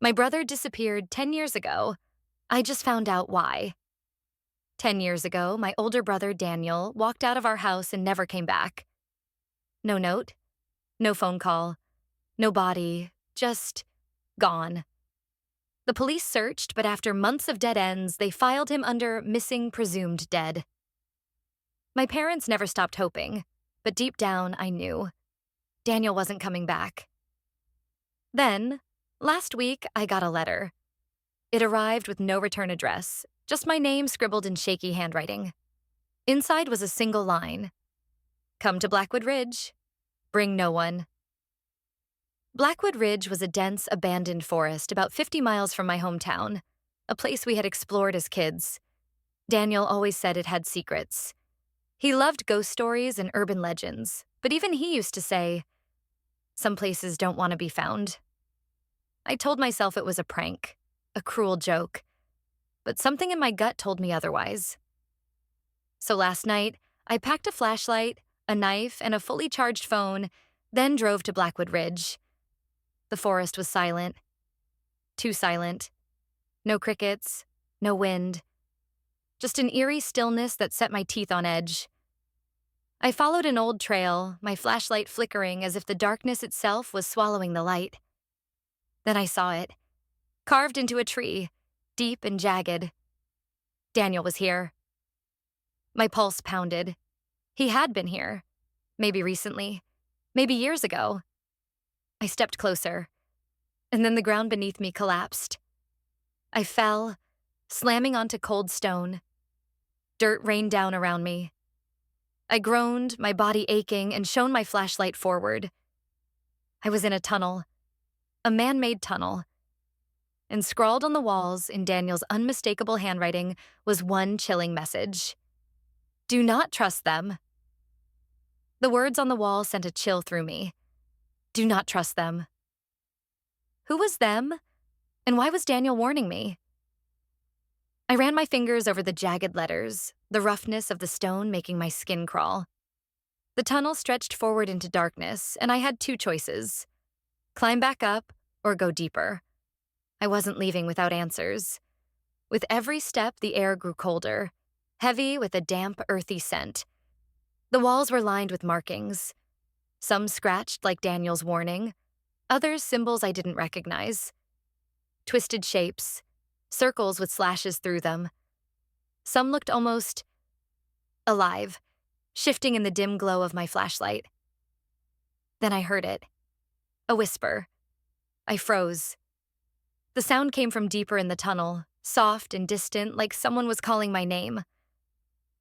My brother disappeared 10 years ago. I just found out why. 10 years ago, my older brother, Daniel, walked out of our house and never came back. No note, no phone call, no body, just gone. The police searched, but after months of dead ends, they filed him under missing presumed dead. My parents never stopped hoping, but deep down, I knew. Daniel wasn't coming back. Then, last week, I got a letter. It arrived with no return address, just my name scribbled in shaky handwriting. Inside was a single line. Come to Blackwood Ridge. Bring no one. Blackwood Ridge was a dense, abandoned forest about 50 miles from my hometown, a place we had explored as kids. Daniel always said it had secrets. He loved ghost stories and urban legends, but even he used to say, "Some places don't want to be found." I told myself it was a prank, a cruel joke, but something in my gut told me otherwise. So last night, I packed a flashlight, a knife, and a fully charged phone, then drove to Blackwood Ridge. The forest was silent. Too silent. No crickets, no wind. Just an eerie stillness that set my teeth on edge. I followed an old trail, my flashlight flickering as if the darkness itself was swallowing the light. Then I saw it, carved into a tree, deep and jagged. Daniel was here. My pulse pounded. He had been here. Maybe recently. Maybe years ago. I stepped closer, and then the ground beneath me collapsed. I fell, slamming onto cold stone. Dirt rained down around me. I groaned, my body aching, and shone my flashlight forward. I was in a tunnel, a man-made tunnel. And scrawled on the walls in Daniel's unmistakable handwriting was one chilling message. Do not trust them. The words on the wall sent a chill through me. Do not trust them. Who was them? And why was Daniel warning me? I ran my fingers over the jagged letters, the roughness of the stone making my skin crawl. The tunnel stretched forward into darkness, and I had two choices: climb back up or go deeper. I wasn't leaving without answers. With every step, the air grew colder, heavy with a damp, earthy scent. The walls were lined with markings. Some scratched like Daniel's warning, others symbols I didn't recognize. Twisted shapes, circles with slashes through them. Some looked almost alive, shifting in the dim glow of my flashlight. Then I heard it. A whisper. I froze. The sound came from deeper in the tunnel, soft and distant, like someone was calling my name.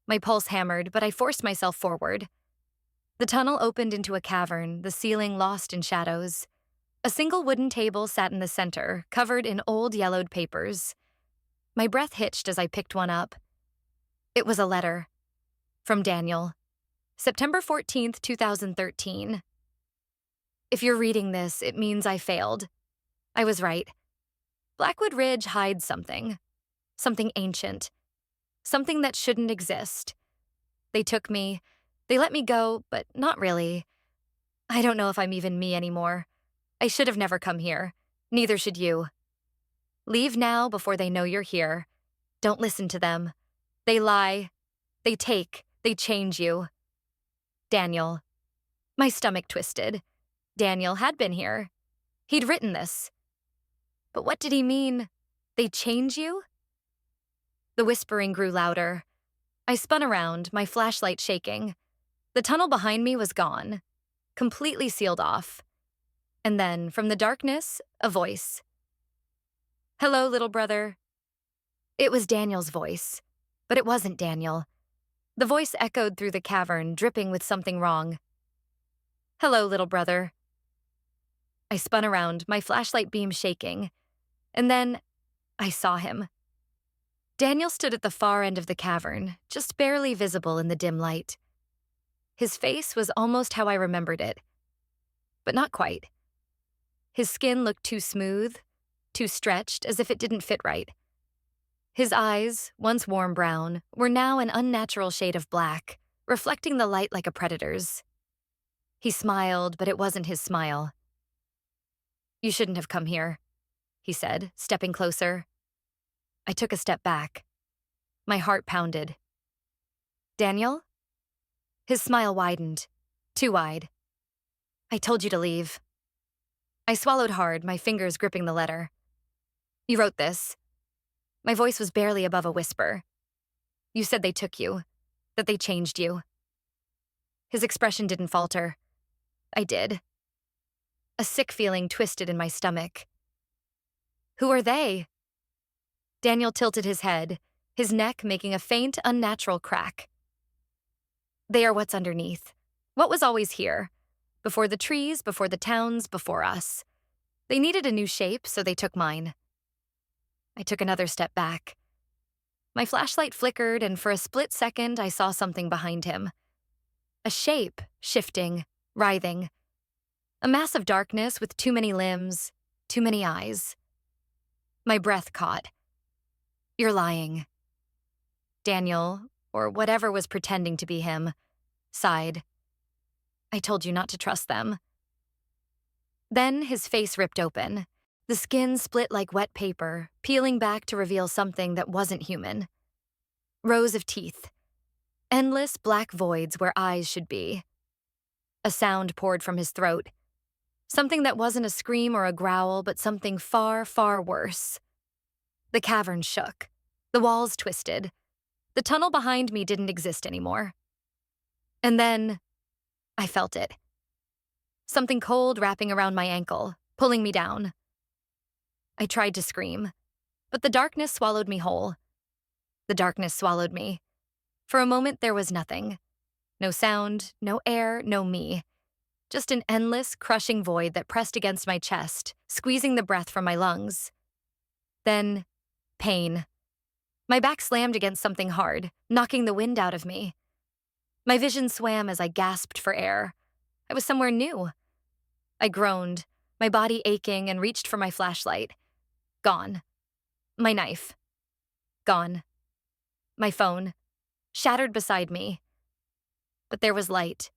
My pulse hammered, but I forced myself forward. The tunnel opened into a cavern, the ceiling lost in shadows. A single wooden table sat in the center, covered in old yellowed papers. My breath hitched as I picked one up. It was a letter. From Daniel. September 14th, 2013. If you're reading this, it means I failed. I was right. Blackwood Ridge hides something. Something ancient. Something that shouldn't exist. They took me. They let me go, but not really. I don't know if I'm even me anymore. I should have never come here. Neither should you. Leave now before they know you're here. Don't listen to them. They lie. They take. They change you. Daniel. My stomach twisted. Daniel had been here. He'd written this. But what did he mean? They change you? The whispering grew louder. I spun around, my flashlight shaking. The tunnel behind me was gone, completely sealed off. And then, from the darkness, a voice. Hello, little brother. It was Daniel's voice, but it wasn't Daniel. The voice echoed through the cavern, dripping with something wrong. Hello, little brother. I spun around, my flashlight beam shaking. And then, I saw him. Daniel stood at the far end of the cavern, just barely visible in the dim light. His face was almost how I remembered it, but not quite. His skin looked too smooth, too stretched, as if it didn't fit right. His eyes, once warm brown, were now an unnatural shade of black, reflecting the light like a predator's. He smiled, but it wasn't his smile. You shouldn't have come here. he said, stepping closer. I took a step back. My heart pounded. Daniel? His smile widened, too wide. I told you to leave. I swallowed hard, my fingers gripping the letter. You wrote this. My voice was barely above a whisper. You said they took you, that they changed you. His expression didn't falter. I did. A sick feeling twisted in my stomach. Who are they? Daniel tilted his head, his neck making a faint, unnatural crack. They are what's underneath. What was always here. Before the trees, before the towns, before us. They needed a new shape, so they took mine. I took another step back. My flashlight flickered, and for a split second, I saw something behind him. A shape, shifting, writhing. A mass of darkness with too many limbs, too many eyes. My breath caught. You're lying. Daniel, or whatever was pretending to be him, sighed. I told you not to trust them. Then his face ripped open. The skin split like wet paper, peeling back to reveal something that wasn't human. Rows of teeth. Endless black voids where eyes should be. A sound poured from his throat. Something that wasn't a scream or a growl, but something far, far worse. The cavern shook. The walls twisted. The tunnel behind me didn't exist anymore. And then I felt it. Something cold wrapping around my ankle, pulling me down. I tried to scream, but the darkness swallowed me whole. The darkness swallowed me. For a moment, there was nothing. No sound, no air, no me. Just an endless, crushing void that pressed against my chest, squeezing the breath from my lungs. Then, pain. My back slammed against something hard, knocking the wind out of me. My vision swam as I gasped for air. I was somewhere new. I groaned, my body aching, and reached for my flashlight. Gone. My knife. Gone. My phone. Shattered beside me. But there was light.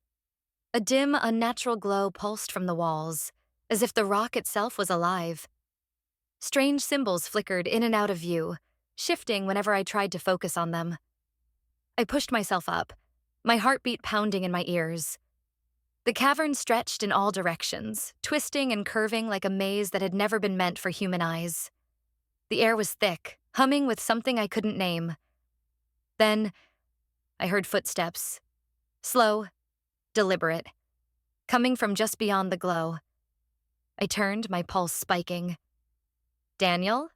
A dim, unnatural glow pulsed from the walls, as if the rock itself was alive. Strange symbols flickered in and out of view, shifting whenever I tried to focus on them. I pushed myself up, my heartbeat pounding in my ears. The cavern stretched in all directions, twisting and curving like a maze that had never been meant for human eyes. The air was thick, humming with something I couldn't name. Then, I heard footsteps. Slow, deliberate, coming from just beyond the glow. I turned, my pulse spiking. Daniel?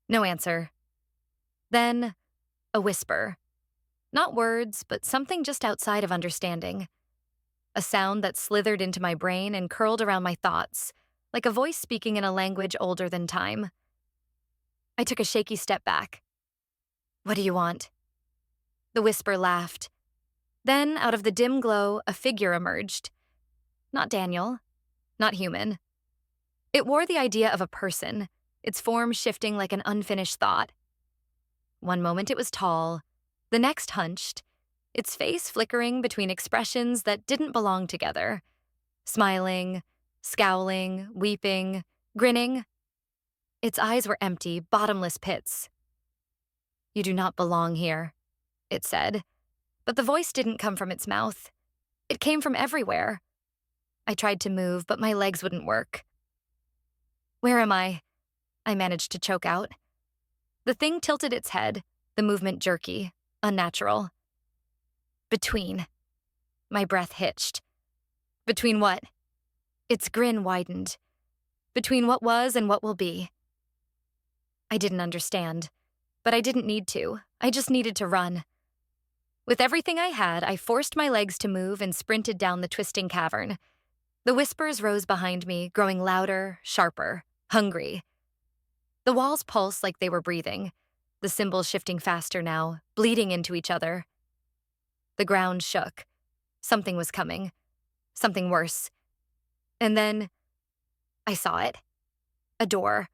No answer. Then, a whisper. Not words, but something just outside of understanding. A sound that slithered into my brain and curled around my thoughts, like a voice speaking in a language older than time. I took a shaky step back. What do you want? The whisper laughed. Then, out of the dim glow, a figure emerged. Not Daniel. Not human. It wore the idea of a person, its form shifting like an unfinished thought. One moment it was tall, the next hunched, its face flickering between expressions that didn't belong together. Smiling, scowling, weeping, grinning. Its eyes were empty, bottomless pits. You do not belong here, it said. But the voice didn't come from its mouth. It came from everywhere. I tried to move, but my legs wouldn't work. Where am I? I managed to choke out. The thing tilted its head, the movement jerky, unnatural. Between. My breath hitched. Between what? Its grin widened. Between what was and what will be. I didn't understand, but I didn't need to. I just needed to run. With everything I had, I forced my legs to move and sprinted down the twisting cavern. The whispers rose behind me, growing louder, sharper, hungry. The walls pulsed like they were breathing, the symbols shifting faster now, bleeding into each other. The ground shook. Something was coming. Something worse. And then I saw it. A door.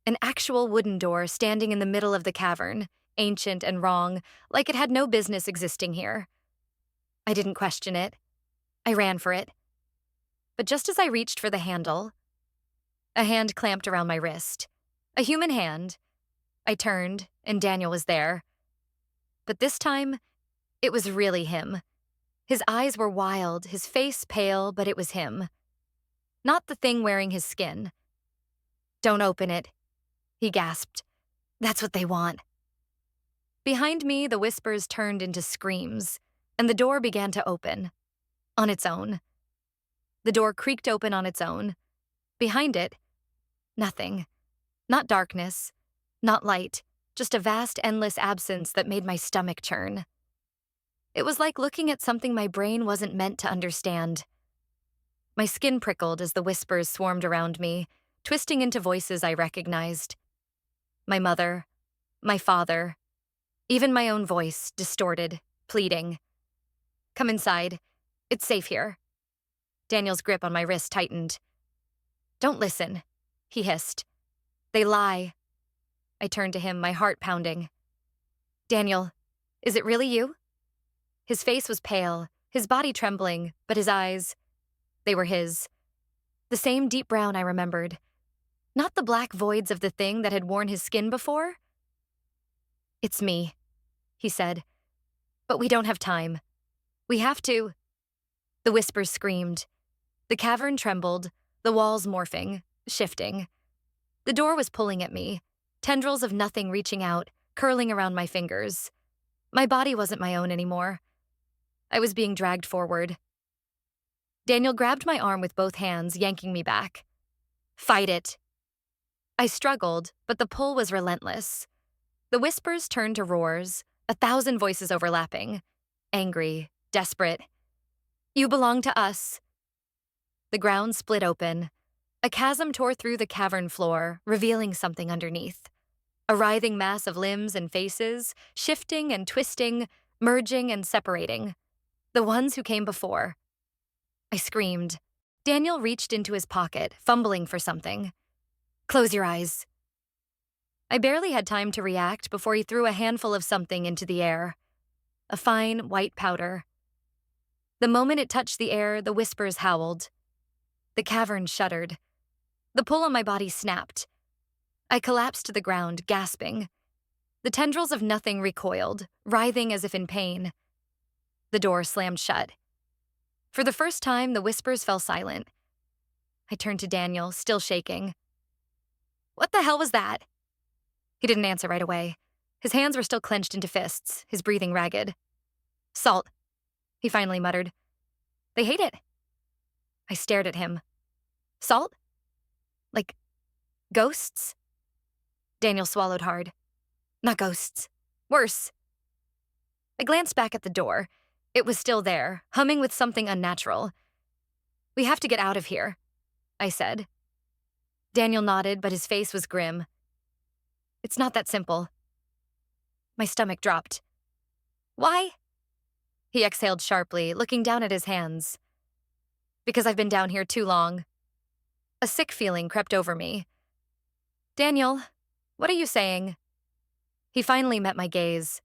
An actual wooden door standing in the middle of the cavern, ancient and wrong, like it had no business existing here. I didn't question it. I ran for it. But just as I reached for the handle, a hand clamped around my wrist. A human hand. I turned, and Daniel was there. But this time, it was really him. His eyes were wild, his face pale, but it was him. Not the thing wearing his skin. "Don't open it," he gasped. "That's what they want." Behind me, the whispers turned into screams, and the door began to open. On its own. The door creaked open on its own. Behind it, nothing. Not darkness, not light, just a vast, endless absence that made my stomach churn. It was like looking at something my brain wasn't meant to understand. My skin prickled as the whispers swarmed around me, twisting into voices I recognized. My mother, my father, even my own voice, distorted, pleading. "Come inside. It's safe here." Daniel's grip on my wrist tightened. "Don't listen," he hissed. "They lie." I turned to him, my heart pounding. "Daniel, is it really you?" His face was pale, his body trembling, but his eyes, they were his. The same deep brown I remembered. Not the black voids of the thing that had worn his skin before. "It's me," he said. "But we don't have time. We have to—" The whispers screamed. The cavern trembled, the walls morphing, shifting. The door was pulling at me, tendrils of nothing reaching out, curling around my fingers. My body wasn't my own anymore. I was being dragged forward. Daniel grabbed my arm with both hands, yanking me back. "Fight it." I struggled, but the pull was relentless. The whispers turned to roars, 1,000 voices overlapping. Angry, desperate. "You belong to us." The ground split open. A chasm tore through the cavern floor, revealing something underneath. A writhing mass of limbs and faces, shifting and twisting, merging and separating. The ones who came before. I screamed. Daniel reached into his pocket, fumbling for something. "Close your eyes." I barely had time to react before he threw a handful of something into the air. A fine, white powder. The moment it touched the air, the whispers howled. The cavern shuddered. The pull on my body snapped. I collapsed to the ground, gasping. The tendrils of nothing recoiled, writhing as if in pain. The door slammed shut. For the first time, the whispers fell silent. I turned to Daniel, still shaking. "What the hell was that?" He didn't answer right away. His hands were still clenched into fists, his breathing ragged. "Salt," he finally muttered. "They hate it." I stared at him. "Salt? Like ghosts?" Daniel swallowed hard. "Not ghosts. Worse." I glanced back at the door. It was still there, humming with something unnatural. "We have to get out of here," I said. Daniel nodded, but his face was grim. "It's not that simple." My stomach dropped. "Why?" He exhaled sharply, looking down at his hands. "Because I've been down here too long." A sick feeling crept over me. "Daniel, what are you saying?" He finally met my gaze.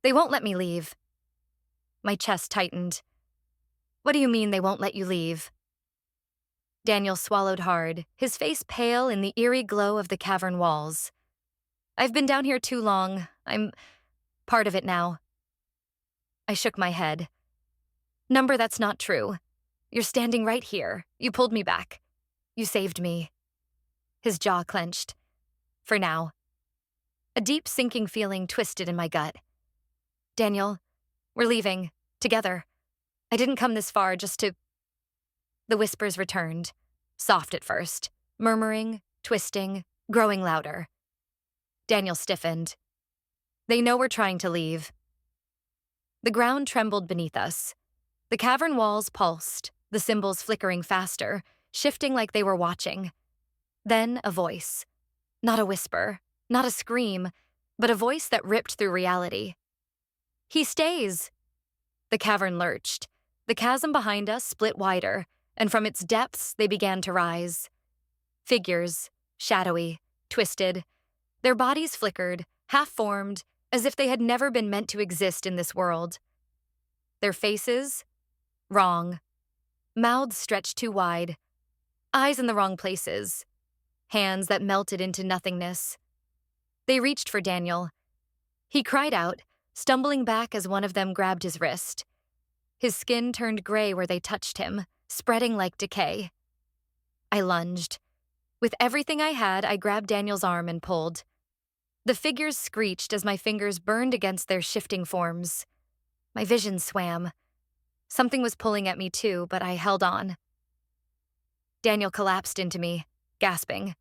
"They won't let me leave." My chest tightened. "What do you mean they won't let you leave?" Daniel swallowed hard, his face pale in the eerie glow of the cavern walls. "I've been down here too long. I'm part of it now." I shook my head. "Number, that's not true. You're standing right here. You pulled me back. You saved me." His jaw clenched. For now. A deep sinking feeling twisted in my gut. "Daniel, we're leaving. Together. I didn't come this far just to—" The whispers returned, soft at first, murmuring, twisting, growing louder. Daniel stiffened. "They know we're trying to leave." The ground trembled beneath us. The cavern walls pulsed, the symbols flickering faster, shifting like they were watching. Then a voice. Not a whisper, not a scream, but a voice that ripped through reality. "He stays!" The cavern lurched. The chasm behind us split wider, and from its depths they began to rise. Figures, shadowy, twisted. Their bodies flickered, half-formed, as if they had never been meant to exist in this world. Their faces? Wrong. Mouths stretched too wide. Eyes in the wrong places. hands that melted into nothingness. They reached for Daniel. He cried out, stumbling back as one of them grabbed his wrist. His skin turned gray where they touched him, spreading like decay. I lunged. With everything I had, I grabbed Daniel's arm and pulled. The figures screeched as my fingers burned against their shifting forms. My vision swam. Something was pulling at me too, but I held on. Daniel collapsed into me, gasping.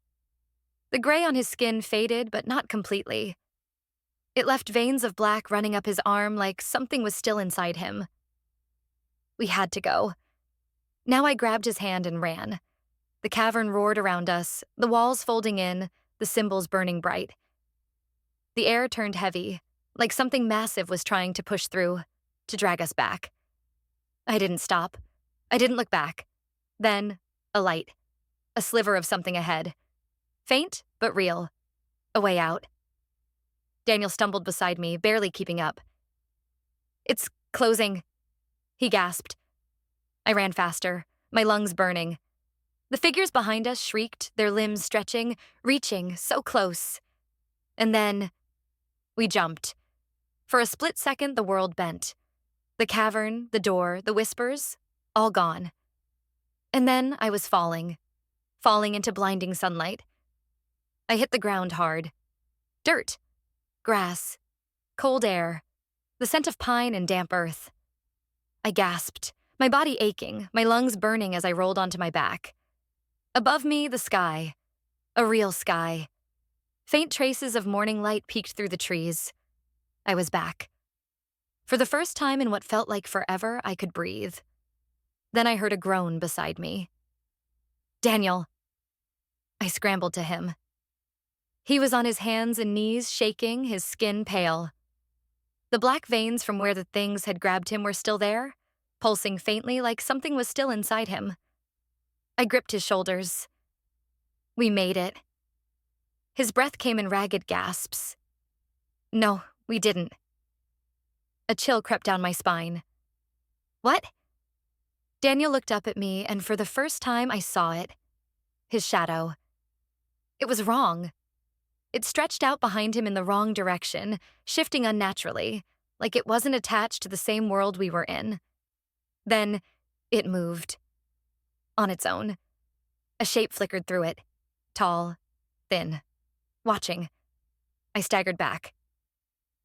The gray on his skin faded, but not completely. It left veins of black running up his arm like something was still inside him. We had to go. Now I grabbed his hand and ran. The cavern roared around us, the walls folding in, the symbols burning bright. The air turned heavy, like something massive was trying to push through, to drag us back. I didn't stop. I didn't look back. Then, a light. A sliver of something ahead. Faint, but real. A way out. Daniel stumbled beside me, barely keeping up. "It's closing," he gasped. I ran faster, my lungs burning. The figures behind us shrieked, their limbs stretching, reaching so close. And then, we jumped. For a split second, the world bent. The cavern, the door, the whispers, all gone. And then I was falling into blinding sunlight. I hit the ground hard. Dirt, grass, cold air, the scent of pine and damp earth. I gasped, my body aching, my lungs burning as I rolled onto my back. Above me, the sky. A real sky. Faint traces of morning light peeked through the trees. I was back. For the first time in what felt like forever, I could breathe. Then I heard a groan beside me. "Daniel." I scrambled to him. He was on his hands and knees, shaking, his skin pale. The black veins from where the things had grabbed him were still there, pulsing faintly like something was still inside him. I gripped his shoulders. We made it. His breath came in ragged gasps. No, we didn't. A chill crept down my spine. What? Daniel looked up at me, and for the first time I saw it. His shadow. It was wrong. It stretched out behind him in the wrong direction, shifting unnaturally, like it wasn't attached to the same world we were in. Then, it moved. On its own. A shape flickered through it. Tall, thin, watching. I staggered back.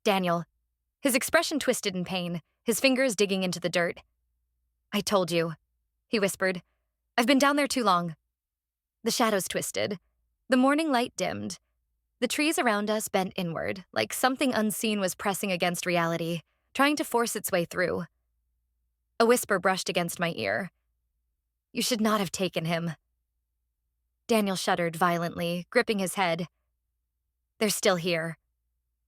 Daniel. His expression twisted in pain, his fingers digging into the dirt. "I told you," he whispered. "I've been down there too long." The shadows twisted. The morning light dimmed. The trees around us bent inward, like something unseen was pressing against reality, trying to force its way through. A whisper brushed against my ear. "You should not have taken him." Daniel shuddered violently, gripping his head. "They're still here,"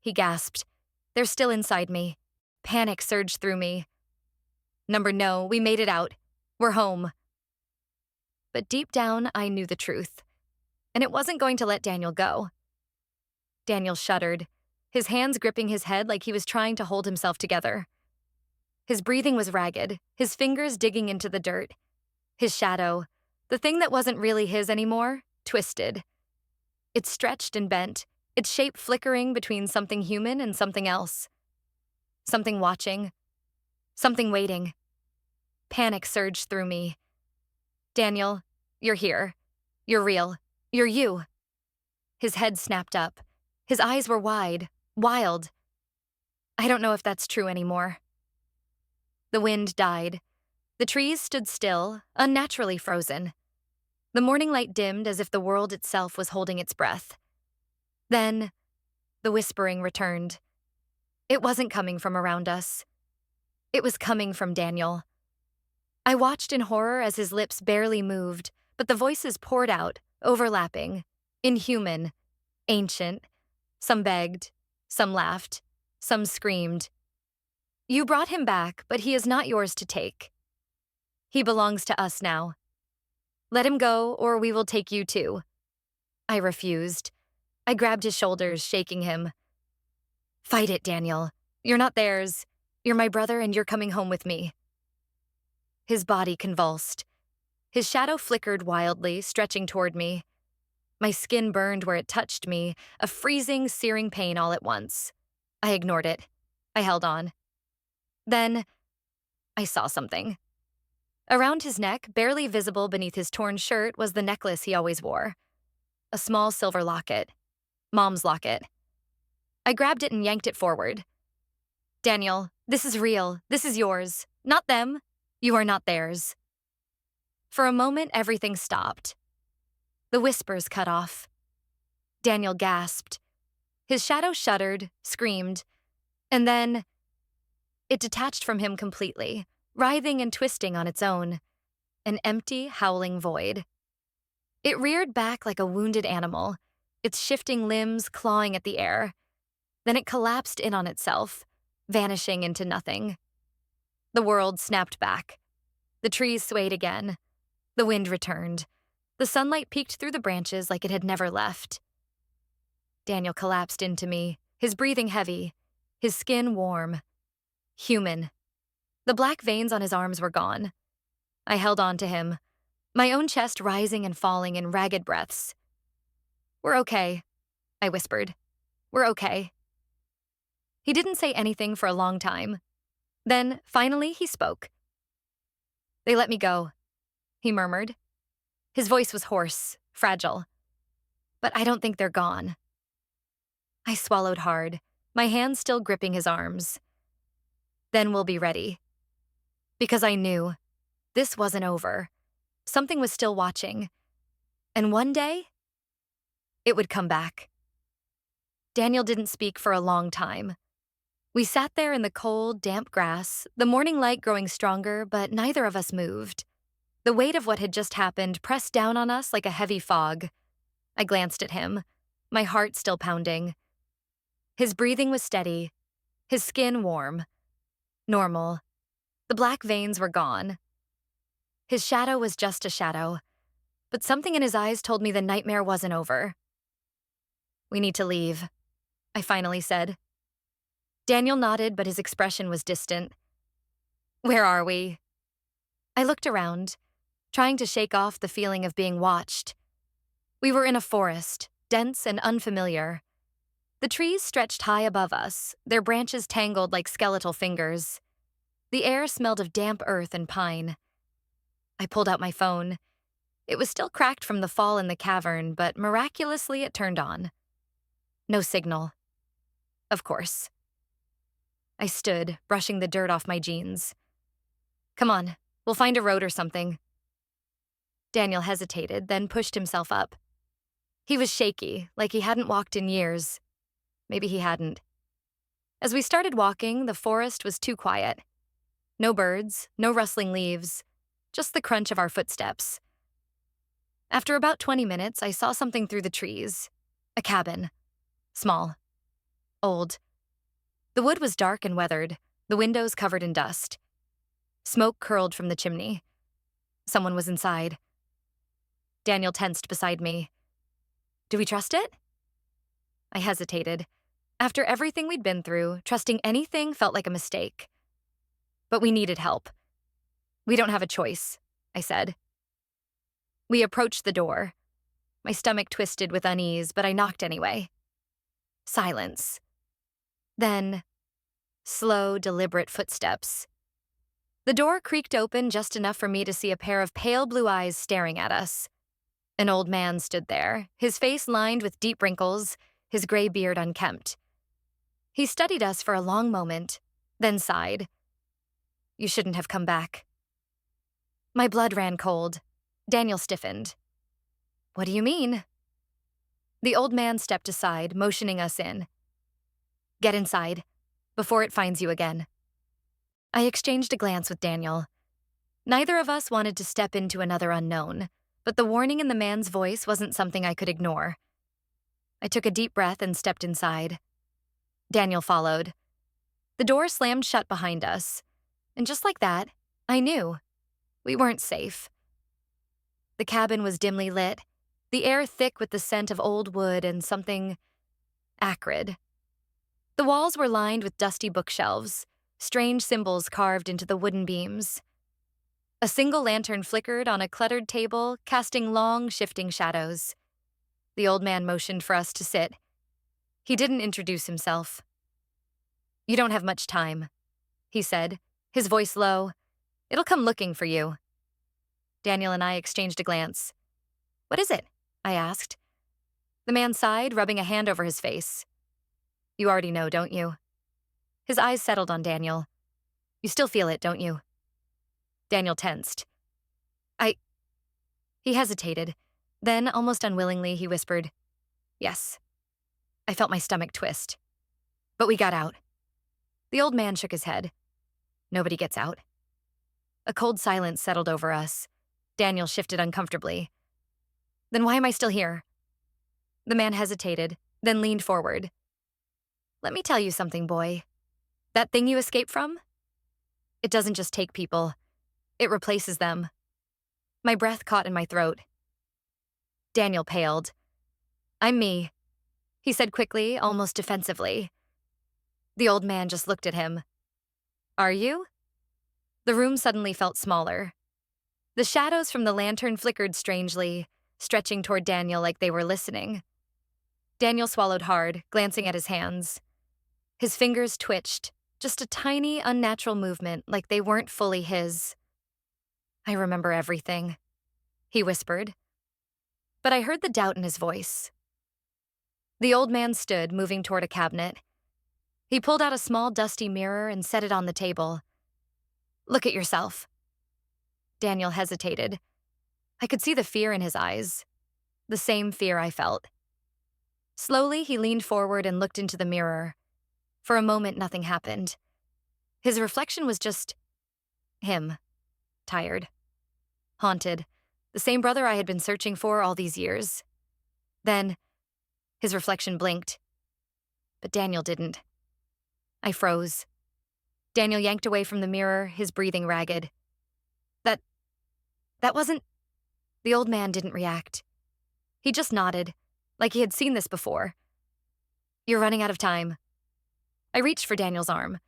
he gasped. "They're still inside me." Panic surged through me. No, we made it out. We're home." But deep down, I knew the truth. And it wasn't going to let Daniel go. Daniel shuddered, his hands gripping his head like he was trying to hold himself together. His breathing was ragged, his fingers digging into the dirt. His shadow, the thing that wasn't really his anymore, twisted. It stretched and bent, its shape flickering between something human and something else. Something watching. Something waiting. Panic surged through me. "Daniel, you're here. You're real. You're you." His head snapped up. His eyes were wide, wild. I don't know if that's true anymore. The wind died. The trees stood still, unnaturally frozen. The morning light dimmed as if the world itself was holding its breath. Then, the whispering returned. It wasn't coming from around us. It was coming from Daniel. I watched in horror as his lips barely moved, but the voices poured out, overlapping, inhuman, ancient. Some begged, some laughed, some screamed. "You brought him back, but he is not yours to take. He belongs to us now. Let him go, or we will take you too." I refused. I grabbed his shoulders, shaking him. "Fight it, Daniel. You're not theirs. You're my brother, and you're coming home with me." His body convulsed. His shadow flickered wildly, stretching toward me. My skin burned where it touched me, a freezing, searing pain all at once. I ignored it. I held on. Then, I saw something. Around his neck, barely visible beneath his torn shirt, was the necklace he always wore. A small silver locket. Mom's locket. I grabbed it and yanked it forward. Daniel, this is real. This is yours. Not them. You are not theirs. For a moment, everything stopped. The whispers cut off. Daniel gasped. His shadow shuddered, screamed, and then it detached from him completely, writhing and twisting on its own, an empty, howling void. It reared back like a wounded animal, its shifting limbs clawing at the air. Then it collapsed in on itself, vanishing into nothing. The world snapped back. The trees swayed again. The wind returned. The sunlight peeked through the branches like it had never left. Daniel collapsed into me, his breathing heavy, his skin warm. Human. The black veins on his arms were gone. I held on to him, my own chest rising and falling in ragged breaths. "We're okay," I whispered. "We're okay." He didn't say anything for a long time. Then, finally, he spoke. "They let me go," he murmured. His voice was hoarse, fragile. "But I don't think they're gone." I swallowed hard, my hands still gripping his arms. "Then we'll be ready." Because I knew this wasn't over. Something was still watching. And one day, it would come back. Daniel didn't speak for a long time. We sat there in the cold, damp grass, the morning light growing stronger, but neither of us moved. The weight of what had just happened pressed down on us like a heavy fog. I glanced at him, my heart still pounding. His breathing was steady, his skin warm. Normal. The black veins were gone. His shadow was just a shadow, but something in his eyes told me the nightmare wasn't over. "We need to leave," I finally said. Daniel nodded, but his expression was distant. "Where are we?" I looked around, trying to shake off the feeling of being watched. We were in a forest, dense and unfamiliar. The trees stretched high above us, their branches tangled like skeletal fingers. The air smelled of damp earth and pine. I pulled out my phone. It was still cracked from the fall in the cavern, but miraculously it turned on. No signal. Of course. I stood, brushing the dirt off my jeans. "Come on, we'll find a road or something." Daniel hesitated, then pushed himself up. He was shaky, like he hadn't walked in years. Maybe he hadn't. As we started walking, the forest was too quiet. No birds, no rustling leaves, just the crunch of our footsteps. After about 20 minutes, I saw something through the trees. A cabin. Small. Old. The wood was dark and weathered, the windows covered in dust. Smoke curled from the chimney. Someone was inside. Daniel tensed beside me. "Do we trust it?" I hesitated. After everything we'd been through, trusting anything felt like a mistake. But we needed help. "We don't have a choice," I said. We approached the door. My stomach twisted with unease, but I knocked anyway. Silence. Then, slow, deliberate footsteps. The door creaked open just enough for me to see a pair of pale blue eyes staring at us. An old man stood there, his face lined with deep wrinkles, his gray beard unkempt. He studied us for a long moment, then sighed. "You shouldn't have come back." My blood ran cold. Daniel stiffened. "What do you mean?" The old man stepped aside, motioning us in. "Get inside, before it finds you again." I exchanged a glance with Daniel. Neither of us wanted to step into another unknown, but the warning in the man's voice wasn't something I could ignore. I took a deep breath and stepped inside. Daniel followed. The door slammed shut behind us, and just like that, I knew. We weren't safe. The cabin was dimly lit, the air thick with the scent of old wood and something acrid. The walls were lined with dusty bookshelves, strange symbols carved into the wooden beams. A single lantern flickered on a cluttered table, casting long, shifting shadows. The old man motioned for us to sit. He didn't introduce himself. "You don't have much time," he said, his voice low. "It'll come looking for you." Daniel and I exchanged a glance. "What is it?" I asked. The man sighed, rubbing a hand over his face. "You already know, don't you?" His eyes settled on Daniel. "You still feel it, don't you?" Daniel tensed. I... He hesitated. Then, almost unwillingly, he whispered, "Yes." I felt my stomach twist. "But we got out." The old man shook his head. "Nobody gets out." A cold silence settled over us. Daniel shifted uncomfortably. "Then why am I still here?" The man hesitated, then leaned forward. "Let me tell you something, boy. That thing you escaped from? It doesn't just take people. It replaces them." My breath caught in my throat. Daniel paled. "I'm me," he said quickly, almost defensively. The old man just looked at him. "Are you?" The room suddenly felt smaller. The shadows from the lantern flickered strangely, stretching toward Daniel like they were listening. Daniel swallowed hard, glancing at his hands. His fingers twitched, just a tiny, unnatural movement like they weren't fully his. "I remember everything," he whispered. But I heard the doubt in his voice. The old man stood, moving toward a cabinet. He pulled out a small, dusty mirror and set it on the table. "Look at yourself." Daniel hesitated. I could see the fear in his eyes, the same fear I felt. Slowly, he leaned forward and looked into the mirror. For a moment, nothing happened. His reflection was just him, tired, haunted, the same brother I had been searching for all these years. Then, his reflection blinked. But Daniel didn't. I froze. Daniel yanked away from the mirror, his breathing ragged. That wasn't... The old man didn't react. He just nodded, like he had seen this before. "You're running out of time." I reached for Daniel's arm.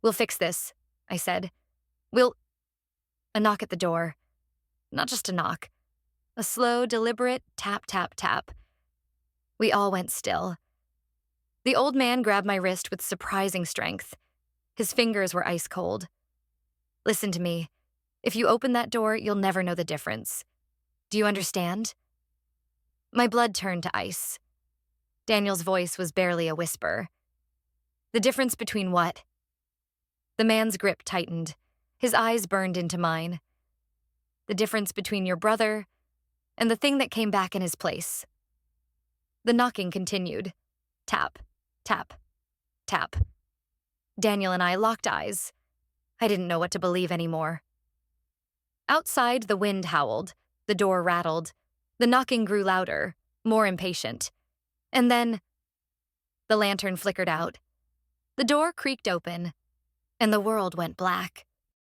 "We'll fix this," I said. "We'll..." A knock at the door. Not just a knock. A slow, deliberate tap, tap, tap. We all went still. The old man grabbed my wrist with surprising strength. His fingers were ice cold. "Listen to me. If you open that door, you'll never know the difference. Do you understand?" My blood turned to ice. Daniel's voice was barely a whisper. "The difference between what?" The man's grip tightened. His eyes burned into mine. "The difference between your brother and the thing that came back in his place." The knocking continued. Tap, tap, tap. Daniel and I locked eyes. I didn't know what to believe anymore. Outside, the wind howled. The door rattled. The knocking grew louder, more impatient. And then, the lantern flickered out. The door creaked open, and the world went black.